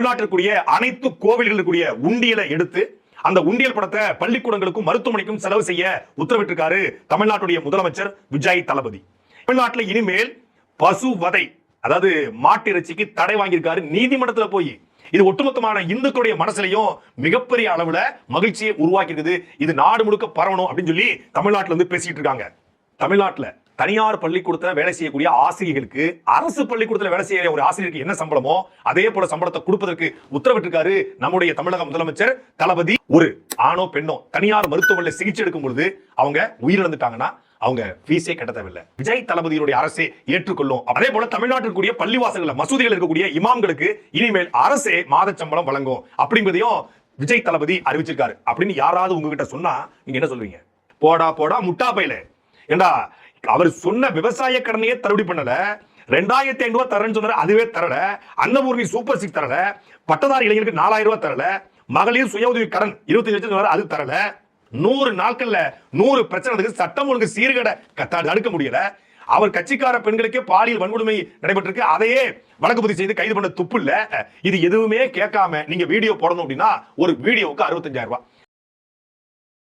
தமிழ்நாட்டிற்குரிய அனைத்து கோவில்களுக்குரிய உண்டியலை எடுத்து அந்த உண்டியல் பணத்தை பள்ளிக்கூடங்களுக்கும் மருத்துவமனைக்கும் செலவு செய்ய உத்தரவிட்டிருக்காரு தமிழ்நாட்டுடைய முதலமைச்சர் விஜய் தளபதி. தமிழ்நாட்டில் இனிமேல் பசுவதை, அதாவது மாட்டு இறைச்சிக்கு தடை வாங்கியிருக்காரு நீதிமன்றத்துல போய். இது ஒட்டுமொத்தமான இந்துக்களுடைய மனசுலையும் மிகப்பெரிய அளவுல மகிழ்ச்சியை உருவாக்கி இருக்குது. இது நாடு முழுக்க பரவணும் அப்படின்னு சொல்லி தமிழ்நாட்டில் வந்து பேசிட்டு இருக்காங்க. தமிழ்நாட்டுல தனியார் பள்ளிக்கூடத்துல வேலை செய்யக்கூடிய ஆசிரியர்களுக்கு அரசு பள்ளிக்கூடத்துல வேலை செய்யற ஒரு ஆசிரியருக்கு என்ன சம்பளமோ அதே போல சம்பளத்தை கொடுப்பதற்கு உத்தரவிட்டிருக்காரு நம்முடைய தமிழக முதலமைச்சர் தளபதி. ஒரு ஆணோ பெண்ணோ தனியார் மருத்துவமனையில் சிகிச்சை எடுக்கும் பொழுது அவங்க உயிரிழந்துட்டாங்கன்னா அவங்க ஃபீஸே கட்ட தேவையில்லை, விஜய் தளபதியுடைய அரசே ஏற்றுக்கொள்ளும். அதே போல தமிழ்நாட்டிற்குரிய பள்ளிவாசல்கள் மசூதிகள் இருக்கக்கூடிய இமாம்களுக்கு இனிமேல் அரசே மாத சம்பளம் வழங்கும் அப்படிங்கிறதையும் விஜய் தளபதி அறிவிச்சிருக்காரு. அப்படின்னு யாராவது உங்ககிட்ட சொன்னா நீங்க என்ன சொல்லுவீங்க? போடா போடா முட்டா பையில. ஏண்டா அவர் சொன்ன விவசாய கடனையே தள்ளுபடி பண்ணல, 2500 ரூபாய் தரேன்னு சொன்னாரு, அதுவே தரல. அன்னபூர்ணி சூப்பர் சிக்ஸ் தரல, பட்டதாரி இளைஞருக்கு 4000 ரூபாய் தரல, மகளிர் சுய உதவி கடன் 25 லட்சம் அது தரல. 100 நாட்கள்ல 100 பிரச்சனை சட்டம் ஒழுங்கு சீர்கேட தடுக்க முடியல. அவர் கட்சிக்கார பெண்களுக்கே பாலியல் வன்கொடுமை நடைபெற்றிருக்கு, அதையே வழக்கு பதிவு செய்து கைது பண்ண துப்பு இல்ல. இது எதுவுமே கேட்காம நீங்க வீடியோ போடணும் அப்படின்னா ஒரு வீடியோவுக்கு 65,000 ரூபாய்.